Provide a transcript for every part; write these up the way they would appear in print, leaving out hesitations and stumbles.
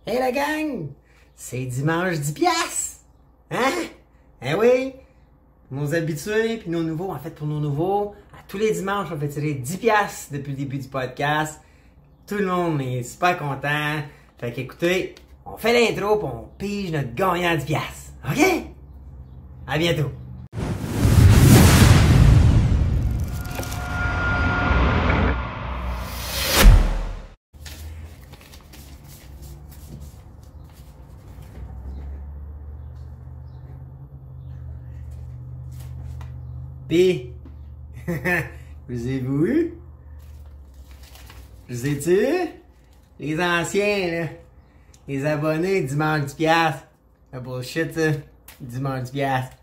Hey la gang! C'est dimanche 10 piastres! Hein? Eh oui! Nos habitués puis nos nouveaux, en fait pour nos nouveaux, à tous les dimanches on fait tirer 10 piastres depuis le début du podcast. Tout le monde est super content. Fait qu'écoutez, on fait l'intro puis on pige notre gagnant à 10 piastres. OK? À bientôt! Pis, vous avez-vous eu? Vous ai-tu eu? Les anciens, là. Les abonnés, dimanche 10 piastres. C'est bullshit, ça. Dimanche 10 piastres.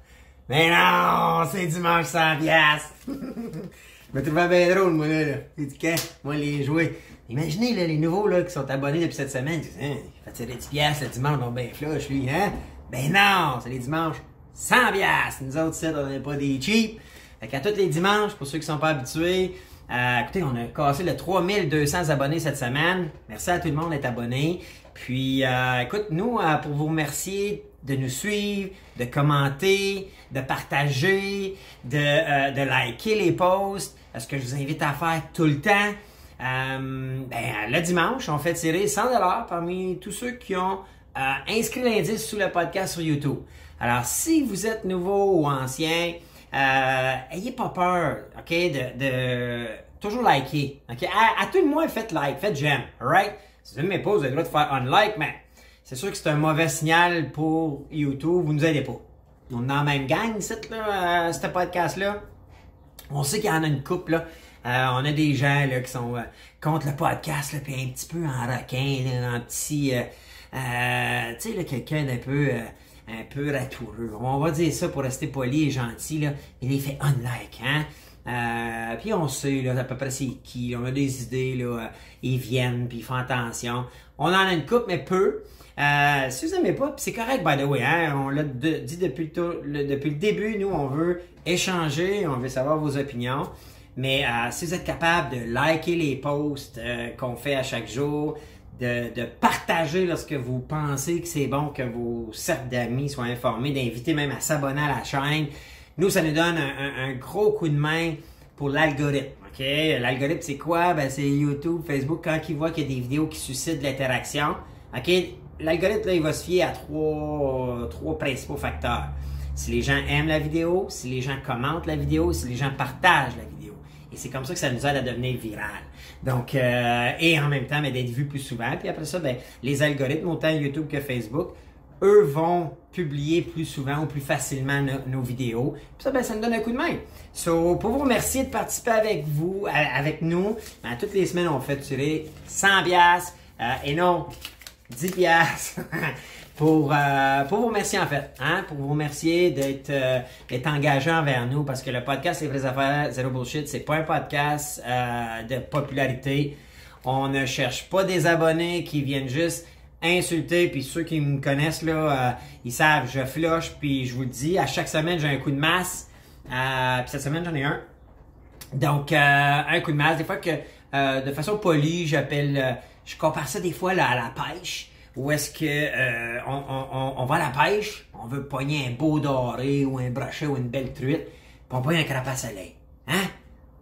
Mais non, c'est dimanche 100 piastres. Je me trouvais bien drôle, moi, là. C'est du quand? Moi, les jouets. Imaginez, là, les nouveaux, là, qui sont abonnés depuis cette semaine. Ils disent, hein, il fait tirer 10 piastres le dimanche, donc ben flush, lui, hein? Ben non, c'est les dimanches 100 piastres. Nous autres, on n'est pas des cheap. Fait qu'à tous les dimanches, pour ceux qui ne sont pas habitués, écoutez, on a cassé le 3200 abonnés cette semaine. Merci à tout le monde d'être abonné. Puis, écoute, nous, pour vous remercier de nous suivre, de commenter, de partager, de liker les posts, ce que je vous invite à faire tout le temps. Le dimanche, on fait tirer 100$ parmi tous ceux qui ont inscrit l'indice sous le podcast sur YouTube. Alors, si vous êtes nouveau ou ancien, ayez pas peur, ok, de toujours liker, ok. À tout le moins, faites like, faites j'aime, alright. Si vous aimez pas, vous avez le droit de faire unlike, mais c'est sûr que c'est un mauvais signal pour YouTube. Vous nous aidez pas. On est dans la même gang, ce podcast-là. On sait qu'il y en a une couple, là. On a des gens là qui sont contre le podcast, là, puis un petit peu en requin, là, un petit, tu sais, là, quelqu'un d'un peu un peu ratoureux. On va dire ça pour rester poli et gentil, là. Il les fait unlike, hein. Puis on sait, là, à peu près c'est qui. On a des idées, là. Ils viennent, puis ils font attention. On en a une couple, mais peu. Si vous n'aimez pas, puis c'est correct, by the way, hein. On l'a dit depuis le début, nous, on veut échanger, on veut savoir vos opinions. Mais si vous êtes capable de liker les posts qu'on fait à chaque jour, de partager lorsque vous pensez que c'est bon que vos cercles d'amis soient informés, d'inviter même à s'abonner à la chaîne. Nous, ça nous donne un gros coup de main pour l'algorithme. Okay? L'algorithme, c'est quoi? Ben, c'est YouTube, Facebook, quand il voit qu'il y a des vidéos qui suscitent de l'interaction. Okay? L'algorithme, là, il va se fier à trois principaux facteurs. Si les gens aiment la vidéo, si les gens commentent la vidéo, si les gens partagent la vidéo. Et c'est comme ça que ça nous aide à devenir viral. Donc, et en même temps, d'être vu plus souvent. Puis après ça, les algorithmes, autant YouTube que Facebook, eux vont publier plus souvent ou plus facilement nos vidéos. Puis ça, ça nous donne un coup de main. So, pour vous remercier de participer avec nous, toutes les semaines, on fait tirer 100 piastres et non 10 piastres. Pour vous remercier en fait, hein, pour vous remercier d'être engagé envers nous parce que le podcast Les Vraies Affaires, Zéro Bullshit, c'est pas un podcast de popularité. On ne cherche pas des abonnés qui viennent juste insulter, puis ceux qui me connaissent là, ils savent, je flush, puis je vous le dis, à chaque semaine j'ai un coup de masse, puis cette semaine j'en ai un. Donc un coup de masse, des fois que de façon polie, je compare ça des fois là, à la pêche. Où est-ce que on va à la pêche, on veut pogner un beau doré ou un brochet ou une belle truite, puis on pogne un crapace à soleil. Hein?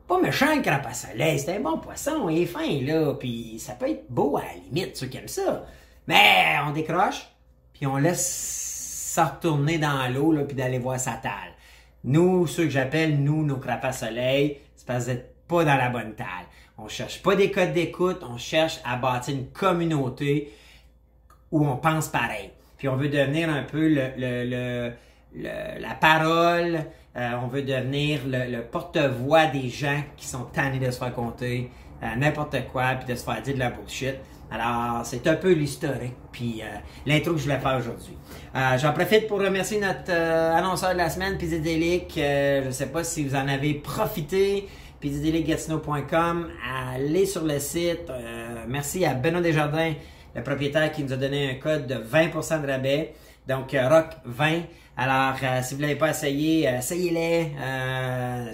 Pas méchant un crapace à soleil, c'est un bon poisson, il est fin là, puis ça peut être beau à la limite, ceux qui aiment ça. Mais on décroche, puis on laisse ça retourner dans l'eau, là, puis d'aller voir sa tale. Nous, ceux que j'appelle, nos crapaces à soleil, c'est parce que vous n'êtes pas dans la bonne tale. On cherche pas des codes d'écoute, on cherche à bâtir une communauté où on pense pareil. Puis on veut devenir un peu la parole, on veut devenir le porte-voix des gens qui sont tannés de se faire compter n'importe quoi, puis de se faire dire de la bullshit. Alors, c'est un peu l'historique, puis l'intro que je voulais faire aujourd'hui. J'en profite pour remercier notre annonceur de la semaine, Pizzadelic. Je ne sais pas si vous en avez profité. Pizzadelicgatineau.com. Allez sur le site. Merci à Benoît Desjardins, le propriétaire qui nous a donné un code de 20% de rabais. Donc, Rock 20. Alors, si vous ne l'avez pas essayé, essayez-les.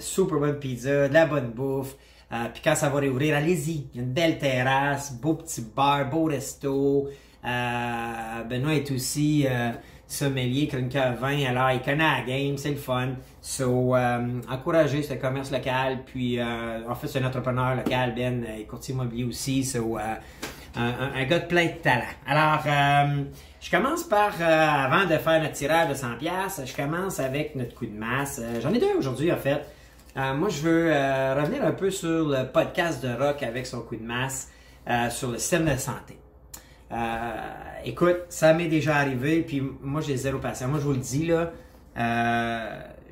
Super bonne pizza, de la bonne bouffe. Puis quand ça va réouvrir, allez-y. Il y a une belle terrasse, beau petit bar, beau resto. Benoît est aussi sommelier, chroniqueur vin, alors il connaît la game, c'est le fun. So, encourager ce commerce local, puis en fait c'est un entrepreneur local, Ben, il est courtier immobilier aussi, so, un gars de plein de talent. Alors, je commence par, avant de faire notre tirage de 100$, je commence avec notre coup de masse. J'en ai deux aujourd'hui en fait. Moi je veux revenir un peu sur le podcast de Rock avec son coup de masse sur le système de santé. Écoute, ça m'est déjà arrivé, puis moi j'ai zéro patient. Moi je vous le dis là,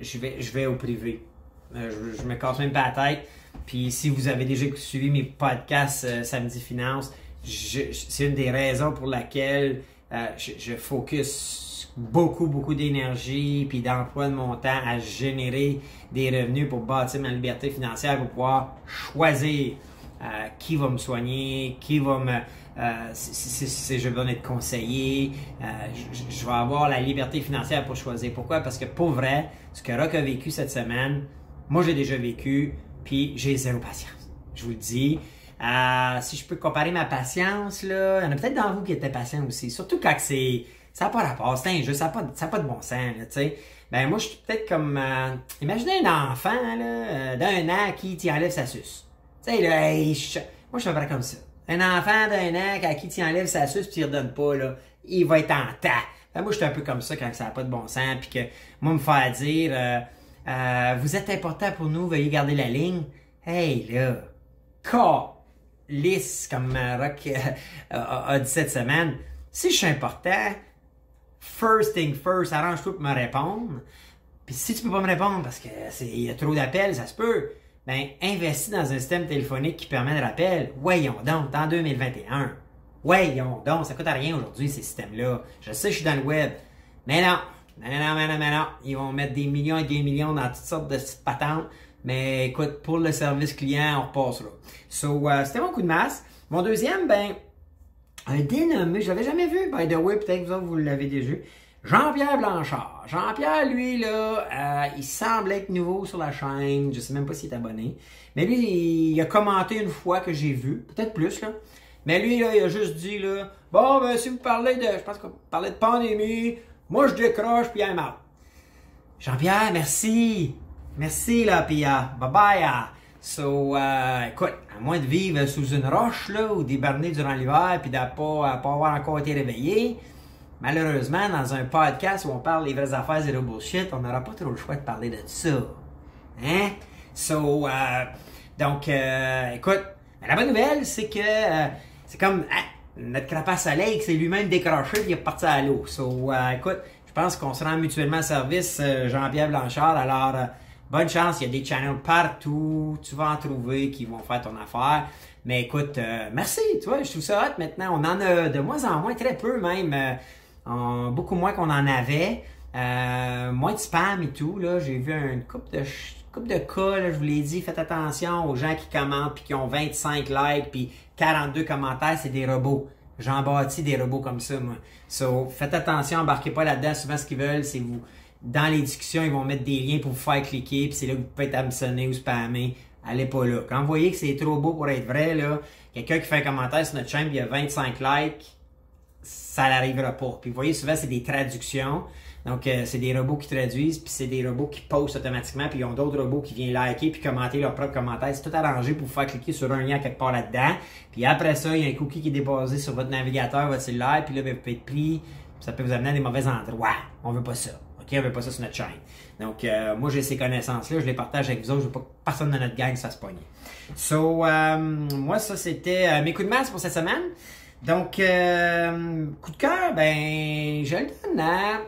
je vais au privé. Je me casse même pas la tête. Puis si vous avez déjà suivi mes podcasts Samedi Finance, c'est une des raisons pour laquelle je focus beaucoup d'énergie puis d'emploi de mon temps à générer des revenus pour bâtir ma liberté financière, pour pouvoir choisir qui va me soigner, qui va me... si je veux être conseillé, je vais avoir la liberté financière pour choisir. Pourquoi? Parce que pour vrai, ce que Rock a vécu cette semaine, moi j'ai déjà vécu, puis j'ai zéro patience. Je vous le dis. Si je peux comparer ma patience, là, il y en a peut-être dans vous qui étaient patients aussi. Surtout quand ça n'a pas rapport, c'est injuste, ça n'a pas de bon sens, là, tu sais. Ben moi, je suis peut-être comme... imaginez un enfant, là, d'un an qui t'y enlève sa suce. Tu sais, là, moi, je suis à peu près comme ça. Un enfant d'un an à qui tu enlèves sa suce puis tu ne redonnes pas, là, il va être en tas. Ben, moi, je suis un peu comme ça quand ça n'a pas de bon sens, puis que moi, me faire dire vous êtes important pour nous, veuillez garder la ligne. Hey, là, lisse, comme Rock a dit cette semaine. Si je suis important, first thing first, arrange-toi pour me répondre. Puis si tu peux pas me répondre parce que il y a trop d'appels, ça se peut. Ben, investis dans un système téléphonique qui permet de rappel. Voyons donc, en 2021. Voyons donc, ça coûte à rien aujourd'hui, ces systèmes-là. Je sais, je suis dans le web. Mais non. Non. Ils vont mettre des millions et des millions dans toutes sortes de petites patentes. Mais écoute, pour le service client, on repassera. So, c'était mon coup de masse. Mon deuxième, ben, un dénommé, je l'avais jamais vu, by the way, peut-être que vous l'avez déjà vu. Jean-Pierre Blanchard. Jean-Pierre, lui, là, il semble être nouveau sur la chaîne. Je sais même pas s'il est abonné. Mais lui, il a commenté une fois que j'ai vu. Peut-être plus, là. Mais lui, là, il a juste dit, là, bon, ben, si vous parlez je pense qu'on parlait de pandémie, moi, je décroche, puis I'm out. Jean-Pierre, merci. Merci, là, puis bye-bye. So, écoute, à moins de vivre sous une roche, là, ou d'hiberner durant l'hiver, puis de pas avoir encore été réveillé, malheureusement, dans un podcast où on parle des vraies affaires et de bullshit, on n'aura pas trop le choix de parler de ça. Hein? So, donc, écoute, la bonne nouvelle, c'est que c'est comme notre crapace soleil qui s'est lui-même décroché et il est parti à l'eau. So, écoute, je pense qu'on se rend mutuellement service, Jean-Pierre Blanchard. Alors, bonne chance, il y a des channels partout, tu vas en trouver qui vont faire ton affaire. Mais écoute, merci, tu vois, je trouve ça hot maintenant. On en a de moins en moins, très peu même. Beaucoup moins qu'on en avait. Moins de spam et tout. Là, j'ai vu une couple de cas, là, je vous l'ai dit, faites attention aux gens qui commentent puis qui ont 25 likes puis 42 commentaires, c'est des robots. J'en bâtis des robots comme ça, moi. So, faites attention, embarquez pas là-dedans. Souvent, ce qu'ils veulent, c'est vous... Dans les discussions, ils vont mettre des liens pour vous faire cliquer, puis c'est là que vous pouvez être hameçonné ou spammer. Allez pas là. Quand vous voyez que c'est trop beau pour être vrai, là, quelqu'un qui fait un commentaire sur notre chaîne, puis il y a 25 likes, ça n'arrivera pas. Puis vous voyez, souvent, c'est des traductions. Donc, c'est des robots qui traduisent, puis c'est des robots qui postent automatiquement, puis ils ont d'autres robots qui viennent liker puis commenter leur propre commentaire. C'est tout arrangé pour vous faire cliquer sur un lien quelque part là-dedans. Puis après ça, il y a un cookie qui est déposé sur votre navigateur, votre cellulaire, puis là, ben, vous pouvez être pris, ça peut vous amener à des mauvais endroits. On veut pas ça. OK, on veut pas ça sur notre chaîne. Donc, moi, j'ai ces connaissances-là, je les partage avec vous autres, je veux pas que personne de notre gang se fasse pogner. So, moi, ça, c'était mes coups de masse pour cette semaine. Donc, coup de cœur, ben, je le donne à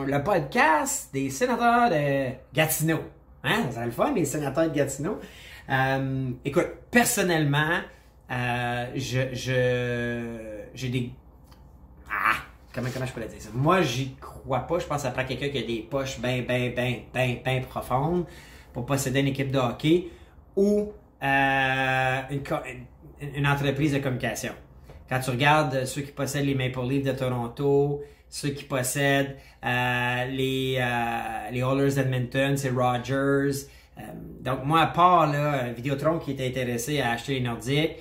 le podcast des sénateurs de Gatineau. Hein? Ça serait le fun, les sénateurs de Gatineau. Écoute, personnellement, j'ai des... Comment je peux le dire ça? Moi, j'y crois pas. Je pense que ça prend quelqu'un qui a des poches bien profondes pour posséder une équipe de hockey ou une entreprise de communication. Quand tu regardes ceux qui possèdent les Maple Leafs de Toronto, ceux qui possèdent les Oilers d'Edmonton, c'est Rogers. Donc moi, à part là, Vidéotron qui était intéressé à acheter les Nordiques,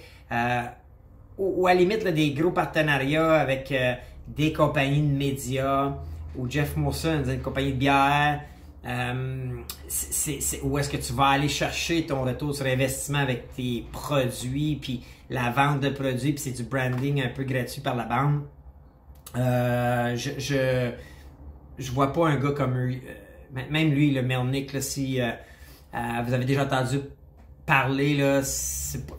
ou à la limite là, des gros partenariats avec des compagnies de médias, ou Jeff Molson, une compagnie de bière, où est-ce que tu vas aller chercher ton retour sur investissement avec tes produits, puis la vente de produits, puis c'est du branding un peu gratuit par la bande. Je vois pas un gars comme lui, même lui, le Melnick, là, si vous avez déjà entendu parler, là,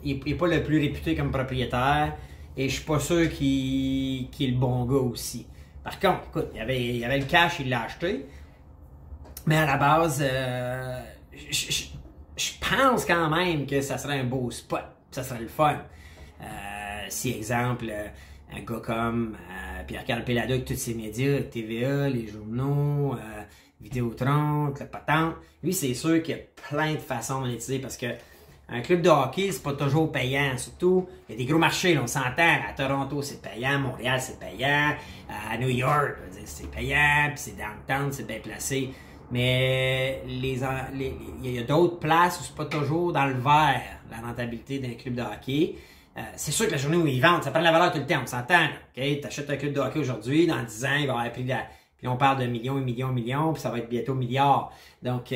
il n'est pas le plus réputé comme propriétaire, et je suis pas sûr qu'il est le bon gars aussi. Par contre, écoute, il y avait le cash, il l'a acheté, mais à la base, je pense quand même que ça serait un beau spot, ça serait le fun. Si, exemple, un gars comme Pierre-Carl Pellado avec tous ses médias, TVA, les journaux, Vidéotron, le patente, lui, c'est sûr qu'il y a plein de façons de monétiser parce que un club de hockey, c'est pas toujours payant. Surtout, il y a des gros marchés, là, on s'entend. À Toronto, c'est payant. Montréal, c'est payant. À New York, c'est payant. Puis c'est downtown, c'est bien placé. Mais il y a d'autres places où c'est pas toujours dans le vert, la rentabilité d'un club de hockey. C'est sûr que la journée où ils vendent, ça prend de la valeur tout le temps, on s'entend. Okay? Tu achètes un club de hockey aujourd'hui, dans 10 ans, il va avoir pris de la... Puis on parle de millions et millions et millions, puis ça va être bientôt milliards. Donc,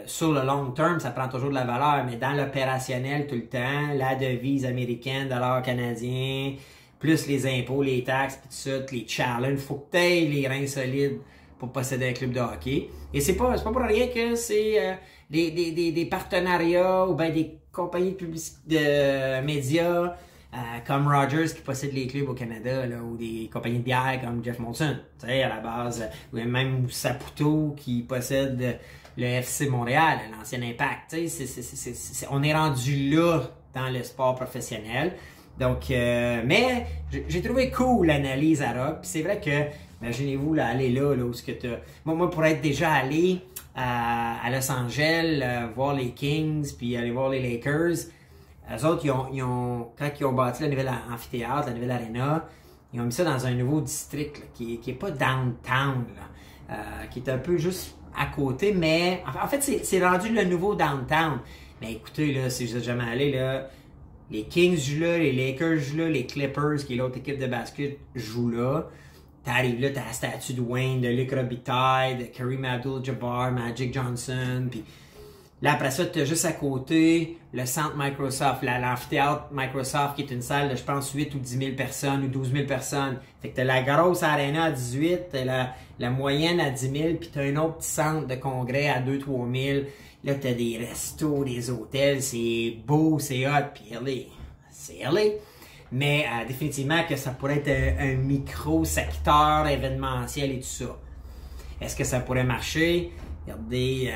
sur le long terme, ça prend toujours de la valeur, mais dans l'opérationnel tout le temps, la devise américaine, dollar canadien, plus les impôts, les taxes, puis tout ça, les challenges, il faut que tu aies les reins solides pour posséder un club de hockey. Et c'est pas pour rien que c'est des partenariats ou bien des compagnies de médias comme Rogers qui possède les clubs au Canada, là, ou des compagnies de bière comme Jeff Molson, tu sais, à la base, ou même Saputo qui possède le FC Montréal, l'ancien Impact, tu sais, on est rendu là dans le sport professionnel. Donc, mais j'ai trouvé cool l'analyse à Rock, puis c'est vrai que, imaginez-vous, là, aller là où ce que t'as... Moi, pour être déjà allé à Los Angeles, voir les Kings, puis aller voir les Lakers, eux autres, quand ils ont bâti la nouvelle amphithéâtre, la nouvelle arena, ils ont mis ça dans un nouveau district là, qui est pas downtown, là, qui est un peu juste à côté, mais en fait, c'est rendu le nouveau downtown. Mais écoutez, là, si vous êtes jamais allé, là, les Kings jouent là, les Lakers jouent là, les Clippers, qui est l'autre équipe de basket, jouent là. T'arrives là, t'as la statue de Wayne, de Luc Robitaille, de Kareem Abdul-Jabbar, Magic Johnson, puis là, après ça, tu as juste à côté le centre Microsoft, l'amphithéâtre Microsoft, qui est une salle de, je pense, 8 ou 10 000 personnes ou 12 000 personnes. Fait que tu as la grosse arena à 18, tu as la moyenne à 10 000, puis tu as un autre petit centre de congrès à 2-3 000. Là, tu as des restos, des hôtels, c'est beau, c'est hot, puis c'est LA. Mais définitivement que ça pourrait être un micro-secteur événementiel et tout ça. Est-ce que ça pourrait marcher? Regardez,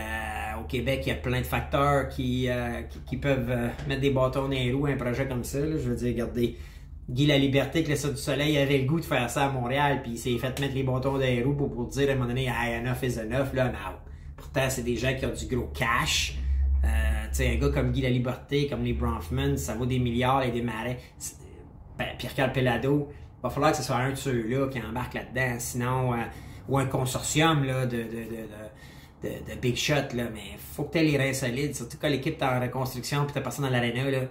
au Québec, il y a plein de facteurs qui peuvent mettre des bâtons dans les roues à un projet comme ça. Là. Je veux dire, regardez, Guy Laliberté, que le Cirque du Soleil avait le goût de faire ça à Montréal, puis il s'est fait mettre les bâtons dans les roues pour dire à un moment donné, hey, enough is enough, là, now. Pourtant, c'est des gens qui ont du gros cash. Tu sais, un gars comme Guy Laliberté, comme les Bronfman, ça vaut des milliards et des marais. Pierre-Carl Pellado, il va falloir que ce soit un de ceux-là qui embarque là-dedans, sinon, ou un consortium là, de big shot, là, mais faut que tu aies les reins solides, surtout quand l'équipe est en reconstruction puis t'as personne dans l'aréna, là.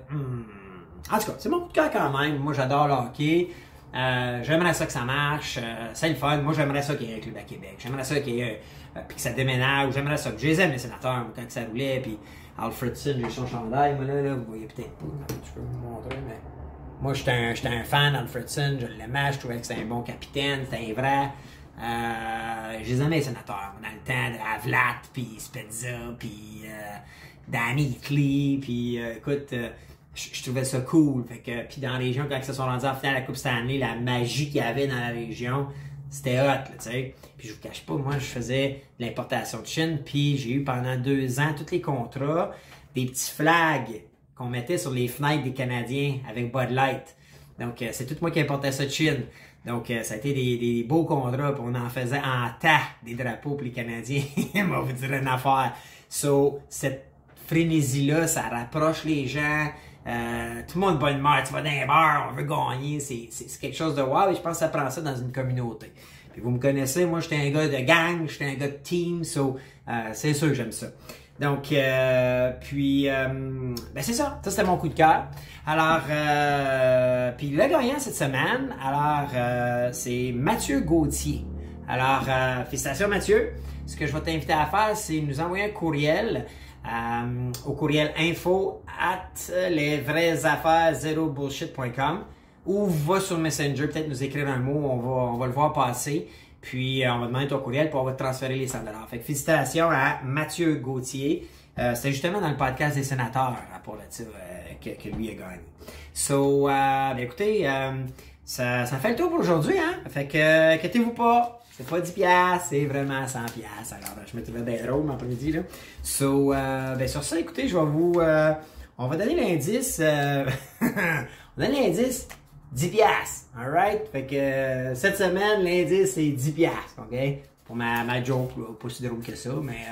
En tout cas, c'est mon coup de cœur quand même. Moi, j'adore le hockey. J'aimerais ça que ça marche. C'est le fun. Moi, j'aimerais ça qu'il y ait un club à Québec. J'aimerais ça qu'il y ait puis que ça déménage. J'aimerais ça que je les aime, les sénateurs, quand ça roulait. Puis Alfredson, j'ai son chandail. Moi, là, vous voyez peut-être pas. Je peux vous montrer, mais moi, j'étais un fan d'Alfredson. Je l'aimais. Je trouvais que c'était un bon capitaine. C'était un vrai. Je les aimais les sénateurs dans le temps de Havlat, puis Spezza, puis Danny Eckley, puis écoute, je trouvais ça cool. Fait que, puis dans la région, quand ils se sont rendus en finale à la Coupe Stanley, la magie qu'il y avait dans la région, c'était hot, tu sais. Puis je vous cache pas, moi, je faisais de l'importation de Chine, puis j'ai eu pendant 2 ans, tous les contrats, des petits flags qu'on mettait sur les fenêtres des Canadiens avec Bud Light. Donc, c'est tout moi qui importais ça de Chine. Donc, ça a été des beaux contrats, puis on en faisait en tas des drapeaux pour les Canadiens. On va vous dire une affaire. So, cette frénésie-là, ça rapproche les gens. Tout le monde bonne humeur. Tu vas dans un bar, on veut gagner. C'est quelque chose de wow, et je pense que ça prend ça dans une communauté. Puis vous me connaissez, moi, j'étais un gars de gang, j'étais un gars de team, so, c'est sûr que j'aime ça. Donc, ben c'est ça. Ça, c'était mon coup de cœur. Alors, puis le gagnant cette semaine, alors, c'est Mathieu Gauthier. Alors, félicitations Mathieu. Ce que je vais t'inviter à faire, c'est nous envoyer un courriel au courriel info@lesvraiesaffaires0bullshit.com ou va sur Messenger, peut-être nous écrire un mot, on va le voir passer. Puis, on va demander ton courriel puis on va te transférer les 100 $. Fait que félicitations à Mathieu Gauthier. C'était justement dans le podcast des sénateurs, rapport là-dessus, que lui a gagné. So, ben écoutez, ça fait le tour pour aujourd'hui, hein? Fait que, inquiétez-vous pas. C'est pas 10$, c'est vraiment 100$. Alors, je me trouvais bien drôle après-midi, là. So, ben sur ça, écoutez, je vais vous... on va donner l'indice... on donne l'indice 10$. Alright? Fait que cette semaine, l'indice, c'est 10$. OK? Pour ma joke, là, pas si drôle que ça, mais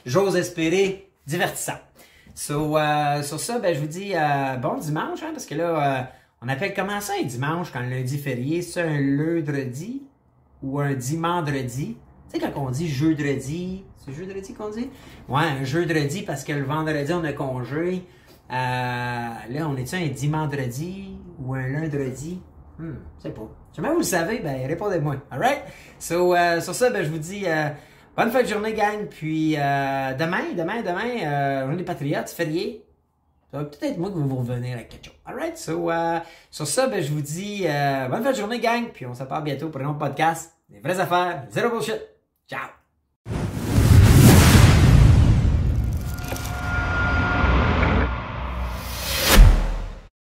j'ose espérer divertissant. So, sur ça, ben, je vous dis bon dimanche, hein, parce que là, on appelle comment ça un dimanche quand le lundi férié? C'est un leudredi ou un dimandredi? Tu sais, quand on dit jeudredi, c'est jeudredi qu'on dit? Ouais, un jeudredi parce que le vendredi, on a congé. Là, on est-tu un dimandredi ou un lundredi? Je sais pas. Jamais vous le savez, ben répondez-moi. Alright? So, sur ça, ben je vous dis bonne fin de journée, gang. Puis demain, journée des Patriotes, férié. Ça va peut-être moi que vous revenir avec quelque chose. Alright? So, sur ça, ben je vous dis bonne fin de journée, gang. Puis on se parle bientôt pour un autre podcast. Des vraies affaires, zéro bullshit. Ciao!